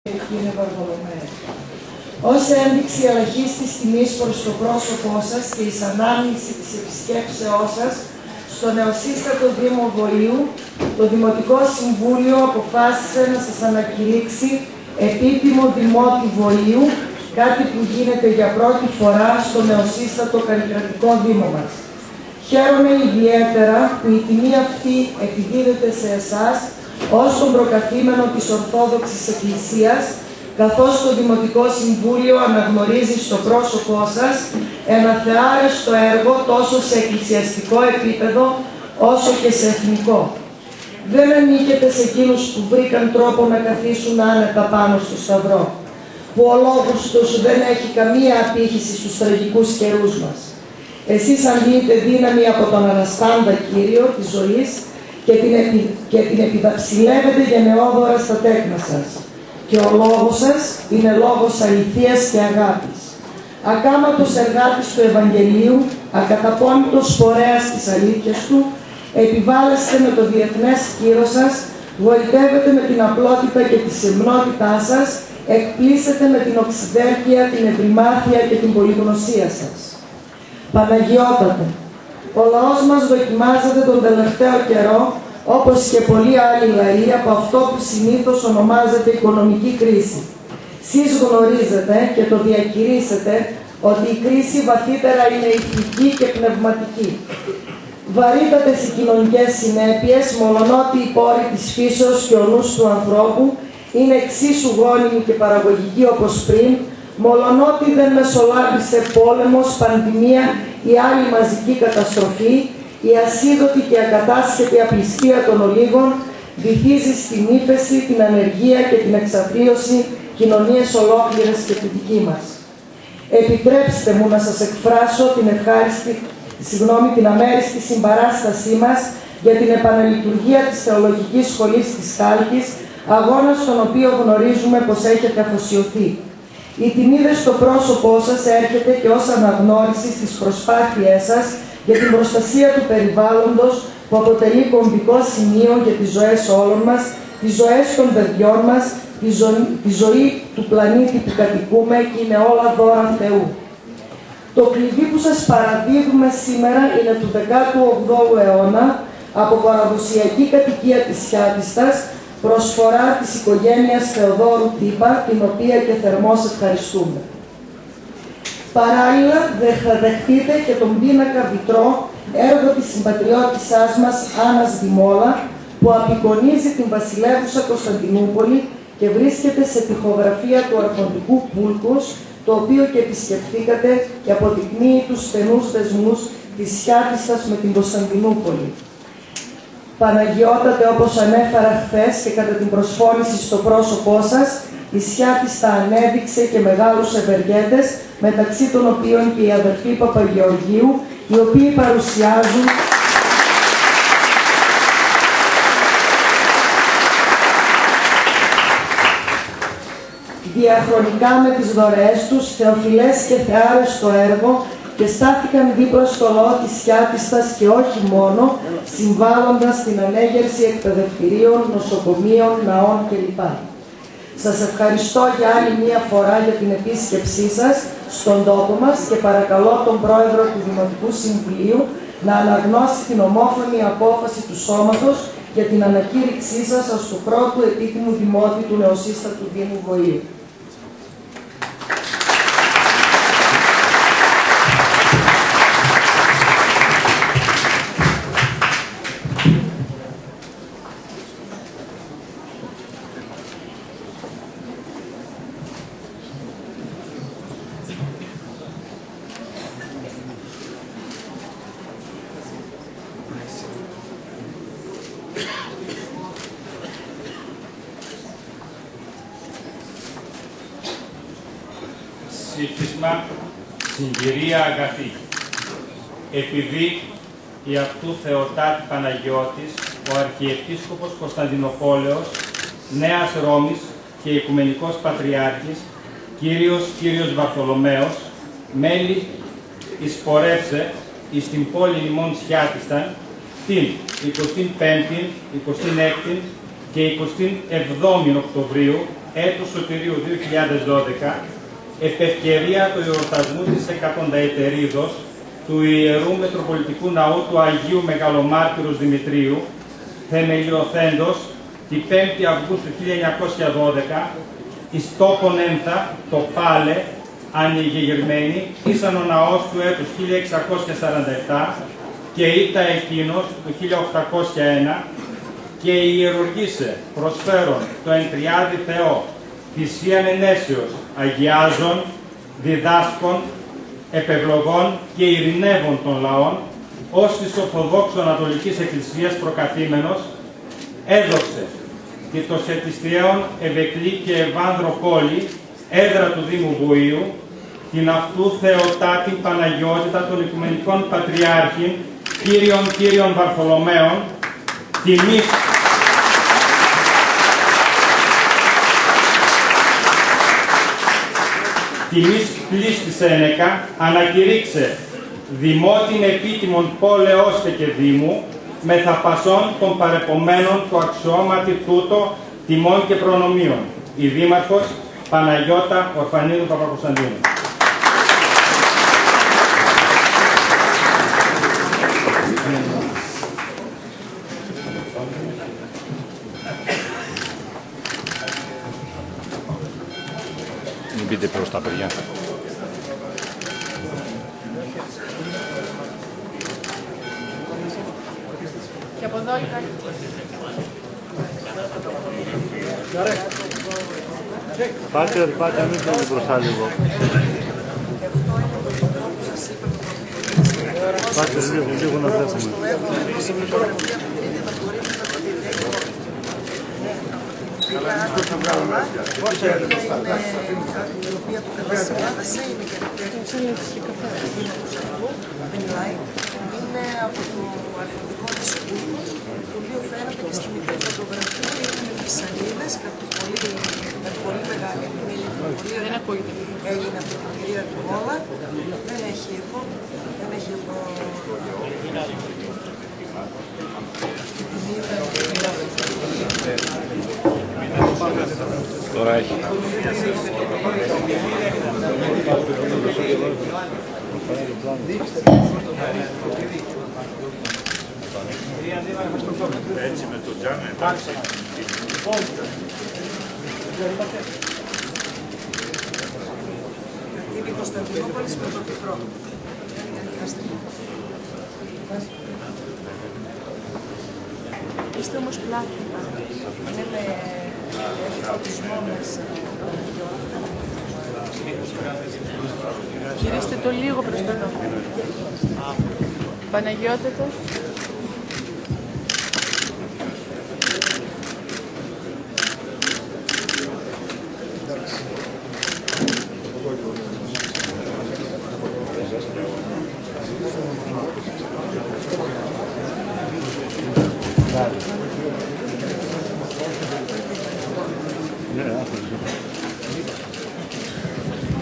Κύριε Βαρδολομέα, ως ένδειξη αλλαγής της τιμής προς το πρόσωπό σας και εις ανάμνηση της επισκέψεώς σας στο νεοσύστατο Δήμο Βοήου, το Δημοτικό Συμβούλιο αποφάσισε να σας ανακηρύξει επίτιμο Δημότη Βοήου, κάτι που γίνεται για πρώτη φορά στο νεοσύστατο καλλικρατικό Δήμο μας. Χαίρομαι ιδιαίτερα που η τιμή αυτή επιδίδεται σε εσάς ως τον προκαθήμενο της Ορθόδοξης Εκκλησίας, καθώς το Δημοτικό Συμβούλιο αναγνωρίζει στο πρόσωπό σας ένα θεάρεστο έργο τόσο σε εκκλησιαστικό επίπεδο όσο και σε εθνικό. Δεν ανήκετε σε εκείνους που βρήκαν τρόπο να καθίσουν άνετα πάνω στο σταυρό, που ο λόγος τους δεν έχει καμία απήχηση στους τραγικούς καιρούς μας. Εσείς αντλείτε δύναμη από τον αναστάντα Κύριο της ζωής και την επιδαψιλεύετε γενναιόδωρα στα τέκνα σας. Και ο λόγος σας είναι λόγος αληθείας και αγάπης. Ακάματος εργάτης του Ευαγγελίου, ακαταπώνητος φορέας της αλήθειας του, επιβάλλεστε με το διεθνές κύρος σας, γοητεύετε με την απλότητα και τη σεμνότητά σας, εκπλήσετε με την οξυδέρκεια, την ευρυμάθεια και την πολυγνωσία σας. Παναγιώτατε, ο λαός μας δοκιμάζεται τον τελευταίο καιρό, όπως και πολλοί άλλοι λαοί, από αυτό που συνήθως ονομάζεται οικονομική κρίση. Σεις γνωρίζετε και το διακηρύσετε ότι η κρίση βαθύτερα είναι ηθική και πνευματική. Βαρύτατες οι κοινωνικές συνέπειες, μολονότι οι πόροι της φύσεως και ο νους του ανθρώπου είναι εξίσου γόνιμοι και παραγωγικοί όπως πριν, μολονότι δεν μεσολάβησε πόλεμος, πανδημία ή άλλη μαζική καταστροφή, η ασίδωτη και ακατάσχετη απληστία των ολίγων βυθίζει στην ύφεση, την ανεργία και την εξαθλίωση κοινωνίες ολόκληρες και τη δική μας. Επιτρέψτε μου να σας εκφράσω την αμέριστη συμπαράστασή μας για την επαναλειτουργία της Θεολογικής Σχολής της Χάλκης, αγώνα στον οποίο γνωρίζουμε πως έχετε αφοσιωθεί. Η τιμή δε στο πρόσωπό σας έρχεται και ως αναγνώριση στις προσπάθειές σας για την προστασία του περιβάλλοντος που αποτελεί κομβικό σημείο για τις ζωές όλων μας, τις ζωές των παιδιών μας, τη ζωή του πλανήτη που κατοικούμε και είναι όλα δώρα Θεού. Το κλειδί που σας παραδίδουμε σήμερα είναι του 18ου αιώνα από παραδοσιακή κατοικία της Χιάτιστας, προσφορά της οικογένειας Θεοδόρου Τύπα, την οποία και θερμώς ευχαριστούμε. Παράλληλα, θα δεχτείτε και τον πίνακα Βιτρό, έργο της συμπατριώτισσάς μας Άννας Δημόλα, που απεικονίζει την βασιλεύουσα Κωνσταντινούπολη και βρίσκεται σε τοιχογραφία του Αρχοντικού Πούλκους, το οποίο και επισκεφθήκατε και αποδεικνύει τους στενούς δεσμούς της Χιάτιστας με την Κωνσταντινούπολη. Παναγιώτατε, όπως ανέφερα χθες και κατά την προσφώνηση στο πρόσωπό σας, η Χιάτιστα ανέδειξε και μεγάλους ευεργέτες, μεταξύ των οποίων και οι αδερφοί Παπαγεωργίου, οι οποίοι παρουσιάζουν διαχρονικά με τις δωρεές τους θεοφιλές και θεάρεστο έργο και στάθηκαν δίπλα στο λαό της Χιάτιστας και όχι μόνο, συμβάλλοντας στην ανέγερση εκπαιδευτηρίων, νοσοκομείων, ναών κλπ. Σας ευχαριστώ για άλλη μία φορά για την επίσκεψή σας στον τόπο μας και παρακαλώ τον Πρόεδρο του Δημοτικού Συμβουλίου να αναγνώσει την ομόφωνη απόφαση του Σώματος για την ανακήρυξή σας ως του πρώτου επίτιμου Δημότη του νεοσύστατου Δήμου Βοήου. Ψήφισμα. Συγκυρία αγαθή. Επειδή η αυτού Θεοτάτη Παναγιώτης, ο Αρχιεπίσκοπος Κωνσταντινοπόλεως, Νέας Ρώμης και Οικουμενικός Πατριάρχης, Κύριος Βαρθολομαίος, μέλη εισπορεύσε εις την πόλη ημών Χιάτισταν την 25η, 26η και 27η Οκτωβρίου έτους Σωτηρίου 2012, επευκαιρία του εορτασμού της εκατονταεταιρίδος του Ιερού Μητροπολιτικού Ναού του Αγίου Μεγαλομάρτυρος Δημητρίου, θεμελιωθέντος την 5η Αυγούστου 1912, εις τόπον ένθα, το Πάλε, ανεγεγερμένη, ήσαν ο ναός του έτους 1647 και ήτα εκείνος του 1801 και ιερουργήσε προσφέρον το εν τριάδι Θεό θυσίαν ενέσεως αγιάζων, διδάσκων, επευλογών και ειρηνεύων των λαών, ως της Ορθοδόξου Ανατολικής Εκκλησίας προκαθήμενος, έδωξε και το σετιστριαίον Ευεκλή και Ευάνδρο πόλη, έδρα του Δήμου Βοήου, την αυτού Θεοτάτην Παναγιότητα των Οικουμενικών Πατριάρχην, Κύριων Βαρθολομαίων, τιμής πλήστης ένεκα, ανακηρύξε δημότην επίτιμον πόλεώστε και δήμου, μεθαπασών των παρεπομένων του αξιώματι τούτο τιμών και προνομίων. Η Δήμαρχος Παναγιώτα Ορφανίδου Παπακοσταντίνου. Μην πείτε προς τα παιδιά. Και από εδώ υπάρχει. Πάτε, μην θέλει μπροστά λίγο. Πάτε λίγο να βλέπουμε. Η οποία του κατασκεύασε, είναι και είναι από το αρχαιολογικό της Κούρκος, το οποίο φαίνεται και στη μικρή φωτογραφία, είναι με φυσαλίδες, με πολύ μεγάλη εμβέλεια. Έγινε από την κυρία του Όλα, δεν έχει εδώ, Τώρα έχει. Έτσι με το τζάμε, εντάξει. Είναι η Κωνσταντινούπολης με το Πικρό. Είστε όμως πλάθυμα. Είναι με φωτισμό μέσα. Γυρίστε το λίγο προς το εδώ. Παναγιώτατο. Ναι,